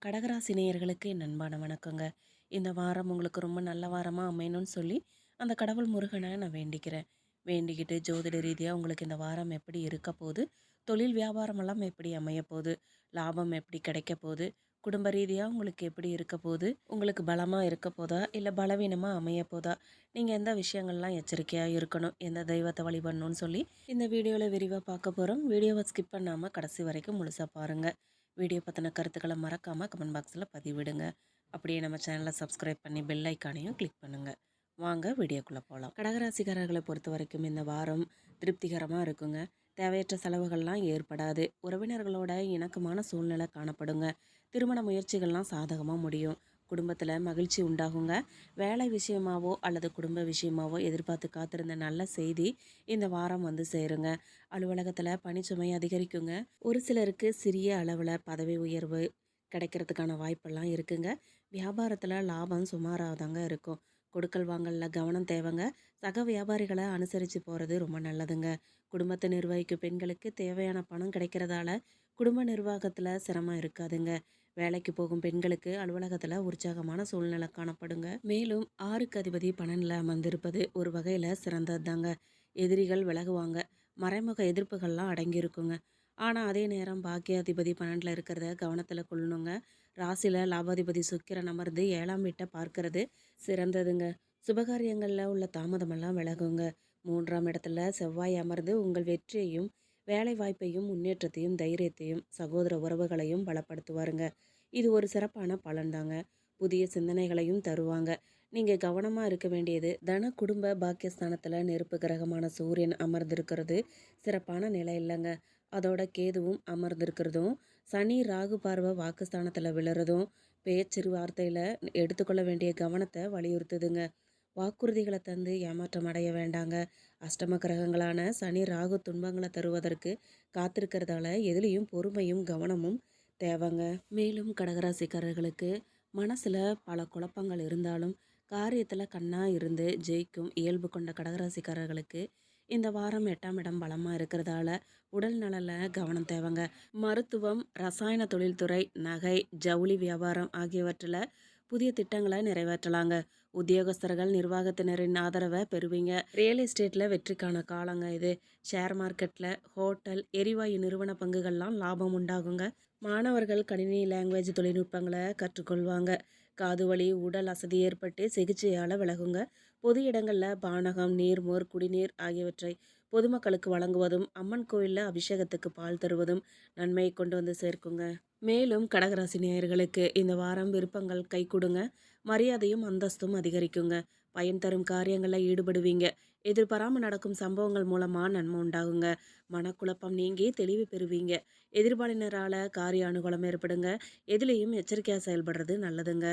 கடகராசி நேயர்களுக்கு என் அன்பான வணக்கங்க. இந்த வாரம் உங்களுக்கு ரொம்ப நல்ல வாரமா அமையணும்னு சொல்லி, அந்த கடவுள் முருகனை நான் வேண்டிக்கிறேன். வேண்டிக்கிட்டு ஜோதிட ரீதியா உங்களுக்கு இந்த வாரம் எப்படி இருக்க போது? தொழில் வியாபாரமெல்லாம் எப்படி அமைய போது? லாபம் எப்படி கிடைக்க போது? குடும்ப ரீதியா உங்களுக்கு எப்படி இருக்க போது? உங்களுக்கு பலமா இருக்க போதா? இல்ல பலவீனமா அமைய போதா? நீங்க எந்த விஷயங்கள்லாம் எச்சரிக்கையா இருக்கணும்? எந்த தெய்வத்த வழிபடணும்னு சொல்லி, இந்த வீடியோல விரிவா பார்க்க போறோம். வீடியோவ ஸ்கிப் பண்ணாம கடைசி வரைக்கும் முழுசா பாருங்க. வீடியோ பற்றின கருத்துக்களை மறக்காமல் கமெண்ட் பாக்ஸில் பதிவிடுங்க. அப்படியே நம்ம சேனலை சப்ஸ்கிரைப் பண்ணி பெல் ஐக்கானையும் கிளிக் பண்ணுங்கள். வாங்க வீடியோக்குள்ளே போகலாம். கடகராசிக்காரர்களை பொறுத்த வரைக்கும் இந்த வாரம் திருப்திகரமாக இருக்குங்க. தேவையற்ற செலவுகள்லாம் ஏற்படாது. உறவினர்களோட இணக்கமான சூழ்நிலை காணப்படுங்க. திருமண முயற்சிகள்லாம் சாதகமாக முடியும். குடும்பத்தில் மகிழ்ச்சி உண்டாகுங்க. வேலை விஷயமாவோ அல்லது குடும்ப விஷயமாவோ எதிர்பார்த்து காத்திருந்த நல்ல செய்தி இந்த வாரம் வந்து சேருங்க. அலுவலகத்தில் பணிச்சுமை அதிகரிக்குங்க. ஒரு சிலருக்கு சிறிய அளவில் பதவி உயர்வு கிடைக்கிறதுக்கான வாய்ப்பெல்லாம் இருக்குங்க. வியாபாரத்தில் லாபம் சுமாராக தாங்க இருக்கும். கொடுக்கல் வாங்கல்ல கவனம் தேவைங்க. சக வியாபாரிகளை அனுசரித்து போகிறது ரொம்ப நல்லதுங்க. குடும்பத்தை நிர்வகிக்கும் பெண்களுக்கு தேவையான பணம் கிடைக்கிறதால குடும்ப நிர்வாகத்தில் சிரமம் இருக்காதுங்க. வேலைக்கு போகும் பெண்களுக்கு அலுவலகத்தில் உற்சாகமான சூழ்நிலை காணப்படுங்க. மேலும் 6க்கு அதிபதி 12ல் அமர்ந்திருப்பது ஒரு வகையில் சிறந்தது தாங்க. எதிரிகள் விலகுவாங்க. மறைமுக எதிர்ப்புகள்லாம் அடங்கியிருக்குங்க. ஆனால் அதே நேரம் பாக்கியாதிபதி 12ல் இருக்கிறத கவனத்தில் கொள்ளணுங்க. ராசியில் லாபாதிபதி சுக்கிரன் அமர்ந்து 7ஆம் வீட்டை பார்க்கறது சிறந்ததுங்க. சுபகாரியங்களில் உள்ள தாமதமெல்லாம் விலகுங்க. 3ஆம் இடத்துல செவ்வாய் அமர்ந்து உங்கள் வெற்றியையும் வேலை வாய்ப்பையும் முன்னேற்றத்தையும் தைரியத்தையும் சகோதர உறவுகளையும் பலப்படுத்துவாருங்க. இது ஒரு சிறப்பான பலன் தாங்க. புதிய சிந்தனைகளையும் தருவாங்க. நீங்கள் கவனமாக இருக்க வேண்டியது தன குடும்ப பாக்கியஸ்தானத்தில் நெருப்பு கிரகமான சூரியன் அமர்ந்திருக்கிறது சிறப்பான நிலை இல்லைங்க. அதோட கேதுவும் அமர்ந்திருக்கிறதும் சனி ராகு பார்வை வாக்குஸ்தானத்தில் விழுறதும் பேச்சு வார்த்தையில் எடுத்துக்கொள்ள வேண்டிய கவனத்தை வலியுறுத்துதுங்க. வாக்குறுதிகளை தந்து ஏமாற்றம் அடைய வேண்டாங்க. அஷ்டம கிரகங்களான சனி ராகு துன்பங்களை தருவதற்கு காத்திருக்கிறதால எதுலேயும் பொறுமையும் கவனமும் தேவைங்க. மேலும் கடகராசிக்காரர்களுக்கு மனசில் பல குழப்பங்கள் இருந்தாலும் காரியத்தில் கண்ணா இருந்து ஜெயிக்கும் இயல்பு கொண்ட கடகராசிக்காரர்களுக்கு இந்த வாரம் 8ஆம் இடம் பலமாக இருக்கிறதால உடல் நலனில் கவனம் தேவைங்க. மருத்துவம், ரசாயன தொழில்துறை, நகை, ஜவுளி வியாபாரம் ஆகியவற்றில் புதிய திட்டங்களை நிறைவேற்றலாங்க. உத்தியோகஸ்தர்கள் நிர்வாகத்தினரின் ஆதரவை பெறுவீங்க. ரியல் எஸ்டேட்டில் வெற்றிக்கான காலங்க இது. ஷேர் மார்க்கெட்டில், ஹோட்டல், எரிவாயு நிறுவன பங்குகள்லாம் லாபம் உண்டாகுங்க. மாணவர்கள் கணினி லாங்குவேஜ் தொழில்நுட்பங்களை கற்றுக்கொள்வாங்க. காது வலி, உடல் அசதி ஏற்பட்டு சிகிச்சையால் விலகுங்க. பொது இடங்களில் பானகம், நீர்மோர், குடிநீர் ஆகியவற்றை பொதுமக்களுக்கு வழங்குவதும் அம்மன் கோயிலில் அபிஷேகத்துக்கு பால் தருவதும் நன்மையை கொண்டு வந்து சேர்க்குங்க. மேலும் கடகராசி நேயர்களுக்கு இந்த வாரம் விருப்பங்கள் கைகூடுங்க. மரியாதையும் அந்தஸ்தும் அதிகரிக்குங்க. பயன் தரும் காரியங்களில் ஈடுபடுவீங்க. எதிர்பாராமல் நடக்கும் சம்பவங்கள் மூலமாக நன்மை உண்டாகுங்க. மனக்குழப்பம் நீங்கி தெளிவு பெறுவீங்க. எதிர்பாலினரால் காரிய அனுகூலம் ஏற்படுங்க. எதுலேயும் எச்சரிக்கையாக செயல்படுறது நல்லதுங்க.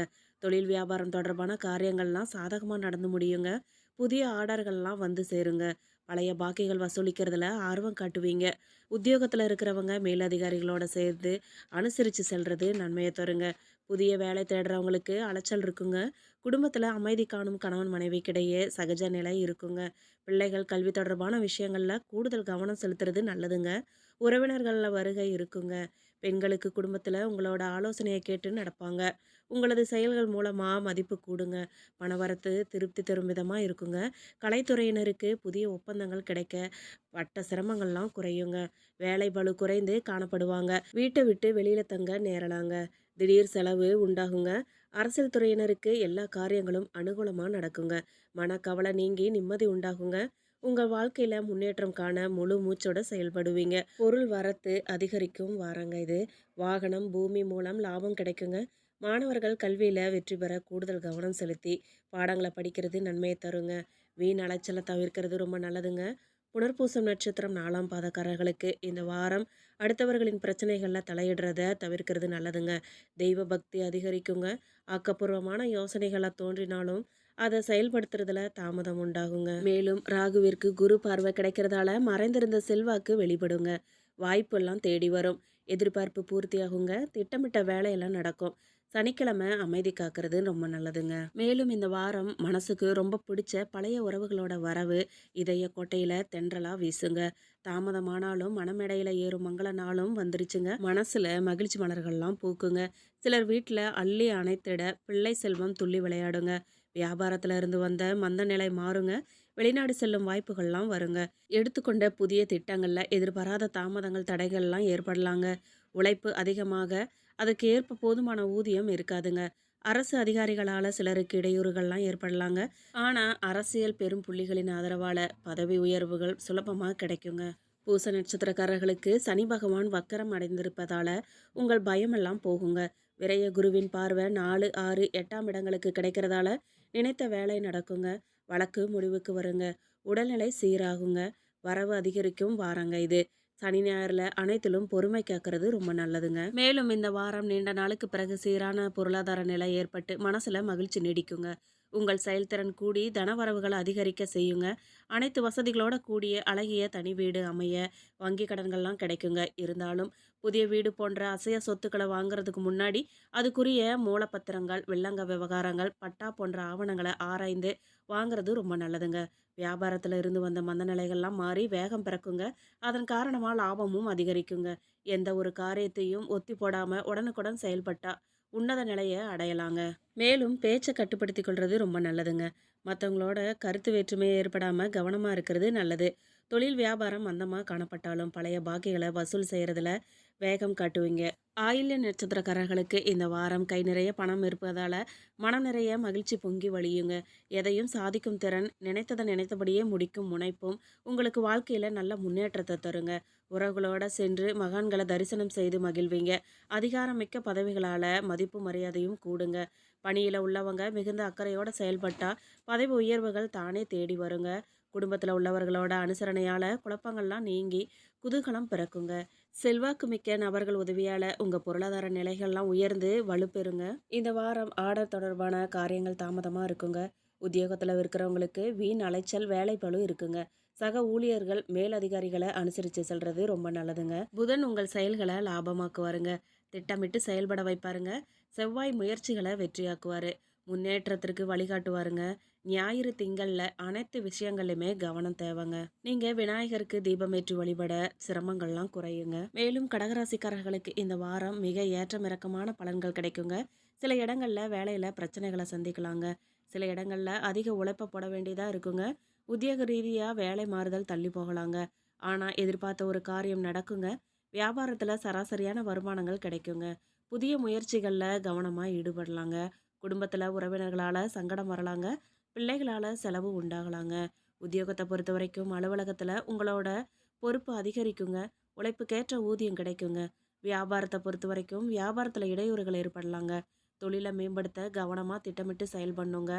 தொழில் வியாபாரம் தொடர்பான காரியங்கள்லாம் சாதகமாக நடந்து முடியுங்க. புதிய ஆர்டர்கள்லாம் வந்து சேருங்க. பழைய பாக்கிகள் வசூலிக்கிறதுல ஆர்வம் காட்டுவீங்க. உத்தியோகத்தில் இருக்கிறவங்க மேலதிகாரிகளோட சேர்ந்து அனுசரித்து செல்வது நன்மையை தருங்க. புதிய வேலை தேடுறவங்களுக்கு அலைச்சல் இருக்குங்க. குடும்பத்தில் அமைதி காணும் கணவன் மனைவிக்கிடையே சகஜ நிலை இருக்குங்க. பிள்ளைகள் கல்வி தொடர்பான விஷயங்களில் கூடுதல் கவனம் செலுத்துறது நல்லதுங்க. உறவினர்களில் வருகை இருக்குங்க. பெண்களுக்கு குடும்பத்தில் உங்களோட ஆலோசனையை கேட்டு நடப்பாங்க. உங்களது செயல்கள் மூலமாக மதிப்பு கூடுங்க. பணவரத்து திருப்தி தரும் விதமாக இருக்குங்க. கலைத்துறையினருக்கு புதிய ஒப்பந்தங்கள் கிடைக்க பட்ட சிரமங்கள்லாம் குறையுங்க. வேலை பளு குறைந்து காணப்படுவாங்க. வீட்டை விட்டு வெளியில தங்க நேரலாங்க. திடீர் செலவு உண்டாகுங்க. அரசியல் துறையினருக்கு எல்லா காரியங்களும் அனுகூலமாக நடக்குங்க. மனக்கவலை நீங்கி நிம்மதி உண்டாகுங்க. உங்கள் வாழ்க்கையில முன்னேற்றம் காண முழு மூச்சோட செயல்படுவீங்க. பொருள் வரத்து அதிகரிக்கும் வாரங்க இது. வாகனம், பூமி மூலம் லாபம் கிடைக்குங்க. மாணவர்கள் கல்வியில வெற்றி பெற கூடுதல் கவனம் செலுத்தி பாடங்களை படிக்கிறது நன்மையை தருங்க. வீண் அலைச்சலை தவிர்க்கிறது ரொம்ப நல்லதுங்க. புனர்பூசம் நட்சத்திரம் 4ஆம் பாதக்காரர்களுக்கு இந்த வாரம் அடுத்தவர்களின் பிரச்சனைகளில் தலையிடுறத தவிர்க்கிறது நல்லதுங்க. தெய்வ பக்தி அதிகரிக்குங்க. ஆக்கப்பூர்வமான யோசனைகளை தோன்றினாலும் அதை செயல்படுத்துறதுல தாமதம் உண்டாகுங்க. மேலும் ராகுவிற்கு குரு பார்வை கிடைக்கிறதால மறைந்திருந்த செல்வாக்கு வெளிப்படுங்க. வாய்ப்பெல்லாம் தேடி வரும். எதிர்பார்ப்பு பூர்த்தியாகுங்க. திட்டமிட்ட வேலையெல்லாம் நடக்கும். சனிக்கிழமை அமைதி காக்கிறது ரொம்ப நல்லதுங்க. மேலும் இந்த வாரம் மனசுக்கு ரொம்ப பிடிச்ச பழைய உறவுகளோட வரவு இதய கோட்டையில் தென்றலாக வீசுங்க. தாமதமானாலும் மனமேடையில ஏறும் மங்கள நாளும் வந்துருச்சுங்க. மனசுல மகிழ்ச்சி மலர்கள்லாம் பூக்குங்க. சிலர் வீட்ல அள்ளி அணைத்திட பிள்ளை செல்வம் துள்ளி விளையாடுங்க. வியாபாரத்துல இருந்து வந்த மந்த நிலை மாறுங்க. வெளிநாடு செல்லும் வாய்ப்புகள்லாம் வருங்க. எடுத்துக்கொண்ட புதிய திட்டங்கள்ல எதிர்பாராத தாமதங்கள் தடைகள்லாம் ஏற்படலாங்க. உழைப்பு அதிகமாக அதுக்கு ஏற்ப போதுமான ஊதியம் இருக்காதுங்க. அரசு அதிகாரிகளால சிலருக்கு இடையூறுகள்லாம் ஏற்படலாங்க. ஆனா அரசியல் பெரும் புள்ளிகளின் ஆதரவால பதவி உயர்வுகள் சுலபமா கிடைக்குங்க. பூச நட்சத்திரக்காரர்களுக்கு சனி பகவான் வக்கரம் அடைந்திருப்பதால உங்கள் பயமெல்லாம் போகுங்க. விரைய குருவின் பார்வை 4, 6, 8ஆம் இடங்களுக்கு கிடைக்கிறதால நினைத்த வேலை நடக்குங்க. வழக்கு முடிவுக்கு வருங்க. உடல்நிலை சீராகுங்க. வரவு அதிகரிக்கும் வாரங்க இது. சனி ஞாயிறுல அனைத்திலும் பொறுமை காக்கிறது ரொம்ப நல்லதுங்க. மேலும் இந்த வாரம் நீண்ட நாளுக்கு பிறகு சீரான பொருளாதார நிலை ஏற்பட்டு மனசுல மகிழ்ச்சி நீடிக்குங்க. உங்கள் செயல்திறன் கூடி தனவரவுகளை அதிகரிக்க செய்யுங்க. அனைத்து வசதிகளோட கூடிய அழகிய தனி வீடு அமைய வங்கி கடன்கள்லாம் கிடைக்குங்க. இருந்தாலும் புதிய வீடு போன்ற அசைய சொத்துக்களை வாங்குறதுக்கு முன்னாடி அதுக்குரிய மூலப்பத்திரங்கள், வில்லங்க விவகாரங்கள், பட்டா போன்ற ஆவணங்களை ஆராய்ந்து வாங்குறது ரொம்ப நல்லதுங்க. வியாபாரத்துல இருந்து வந்த மந்த நிலைகள்லாம் மாறி வேகம் பிறக்குங்க. அதன் காரணமா லாபமும் அதிகரிக்குங்க. எந்த ஒரு காரியத்தையும் ஒத்தி போடாம உடனுக்குடன் செயல்பட்டா உன்னத நிலைய அடையலாங்க. மேலும் பேச்சை கட்டுப்படுத்திக் கொள்றது ரொம்ப நல்லதுங்க. மற்றவங்களோட கருத்து வேற்றுமை ஏற்படாம கவனமா இருக்கிறது நல்லது. தொழில் வியாபாரம் மந்தமா காணப்பட்டாலும் பழைய பாக்கிகளை வசூல் செய்யறதுல வேகம் காட்டுவீங்க. ஆயில்ய நட்சத்திரக்காரர்களுக்கு இந்த வாரம் கை நிறைய பணம் இருப்பதால மனம் நிறைய மகிழ்ச்சி பொங்கி வழியுங்க. எதையும் சாதிக்கும் திறன், நினைத்ததை நினைத்தபடியே முடிக்கும் முனைப்பும் உங்களுக்கு வாழ்க்கையில நல்ல முன்னேற்றத்தை தருங்க. உறவுகளோட சென்று மகான்களை தரிசனம் செய்து மகிழ்வீங்க. அதிகாரமிக்க பதவிகளால மதிப்பு மரியாதையும் கூடுங்க. பணியில உள்ளவங்க மிகுந்த அக்கறையோட செயல்பட்டா பதவி உயர்வுகள் தானே தேடி வருங்க. குடும்பத்துல உள்ளவர்களோட அனுசரணையால குழப்பங்கள்லாம் நீங்கி குதூகலம் பிறக்குங்க. செல்வாக்கு மிக்க நபர்கள் உதவியால உங்க பொருளாதார நிலைகள்லாம் உயர்ந்து வலுப்பெறுங்க. இந்த வாரம் ஆர்டர் தொடர்பான காரியங்கள் தாமதமா இருக்குங்க. உத்தியோகத்துல இருக்கிறவங்களுக்கு வீண் அலைச்சல், வேலைப்பளு இருக்குங்க. சக ஊழியர்கள், மேலதிகாரிகளை அனுசரித்து செல்றது ரொம்ப நல்லதுங்க. புதன் உங்கள் செயல்களை லாபமாக்குவாருங்க. திட்டமிட்டு செயல்பட வைப்பாருங்க. செவ்வாய் முயற்சிகளை வெற்றியாக்குவாரு. முன்னேற்றத்திற்கு வழிகாட்டுவாருங்க. ஞாயிறு திங்கள்ல அனைத்து விஷயங்கள்லையுமே கவனம் தேவைங்க. நீங்க விநாயகருக்கு தீபமேற்றி வழிபட சிரமங்கள்லாம் குறையுங்க. மேலும் கடகராசிக்காரர்களுக்கு இந்த வாரம் மிக ஏற்றம் இறக்கமான பலன்கள் கிடைக்குங்க. சில இடங்கள்ல வேலையில பிரச்சனைகளை சந்திக்கலாங்க. சில இடங்கள்ல அதிக உழைப்ப போட வேண்டியதா இருக்குங்க. உத்தியோக ரீதியா வேலை மாறுதல் தள்ளி போகலாங்க. ஆனா எதிர்பார்த்த ஒரு காரியம் நடக்குங்க. வியாபாரத்துல சராசரியான வருமானங்கள் கிடைக்குங்க. புதிய முயற்சிகள்ல கவனமா ஈடுபடலாங்க. குடும்பத்துல உறவினர்களால சங்கடம் வரலாங்க. பிள்ளைகளால செலவு உண்டாகலாங்க. உத்தியோகத்தை பொறுத்த வரைக்கும் அலுவலகத்துல உங்களோட பொறுப்பு அதிகரிக்குங்க. உழைப்புக்கேற்ற ஊதியம் கிடைக்குங்க. வியாபாரத்தை பொறுத்த வரைக்கும் வியாபாரத்துல இடையூறுகள் ஏற்படலாங்க. தொழிலை மேம்படுத்த கவனமா திட்டமிட்டு செயல்படணுங்க.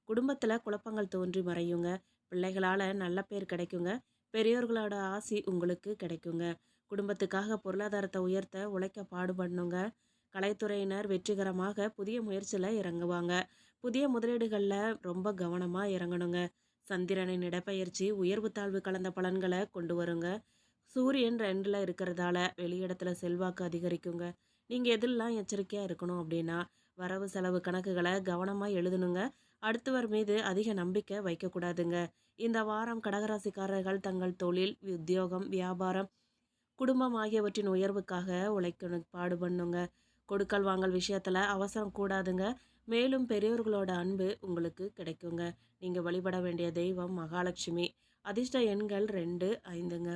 குடும்பத்துல குழப்பங்கள் தோன்றி மறையுங்க. பிள்ளைகளால நல்ல பேர் கிடைக்குங்க. பெரியோர்களோட ஆசி உங்களுக்கு கிடைக்குங்க. குடும்பத்துக்காக பொருளாதாரத்தை உயர்த்த உழைக்க பாடுபடணுங்க. கலைத்துறையினர் வெற்றிகரமாக புதிய முயற்சியில் இறங்குவாங்க. புதிய முதலீடுகளில் ரொம்ப கவனமாக இறங்கணுங்க. சந்திரனின் இடப்பெயர்ச்சி உயர்வு தாழ்வு கலந்த பலன்களை கொண்டு வருங்க. சூரியன் 2ல் இருக்கிறதால வெளியிடத்துல செல்வாக்கு அதிகரிக்குங்க. நீங்கள் எதெல்லாம் எச்சரிக்கையாக இருக்கணும் அப்படின்னா, வரவு செலவு கணக்குகளை கவனமாக எழுதணுங்க. அடுத்தவர் மீது அதிக நம்பிக்கை வைக்கக்கூடாதுங்க. இந்த வாரம் கடகராசிக்காரர்கள் தங்கள் தொழில், உத்தியோகம், வியாபாரம், குடும்பம் ஆகியவற்றின் உயர்வுக்காக உழைக்கணும், பாடுபடணுங்க. கொடுக்கல் வாங்கல் விஷயத்துல அவசரம் கூடாதுங்க. மேலும் பெரியோர்களோட அன்பு உங்களுக்கு கிடைக்குங்க. நீங்க வழிபட வேண்டிய தெய்வம் மகாலட்சுமி. அதிர்ஷ்ட எண்கள் 2, 5ங்க.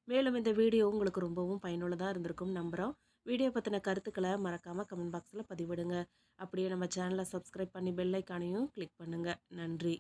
மேலும் இந்த வீடியோ உங்களுக்கு ரொம்பவும் பயனுள்ளதாக இருந்திருக்கும் நம்புகிறோம். வீடியோ பற்றின கருத்துக்களை மறக்காமல் கமெண்ட் பாக்ஸில் பதிவிடுங்க. அப்படியே நம்ம சேனலை சப்ஸ்கிரைப் பண்ணி பெல் ஐக்கானையும் கிளிக் பண்ணுங்கள். நன்றி.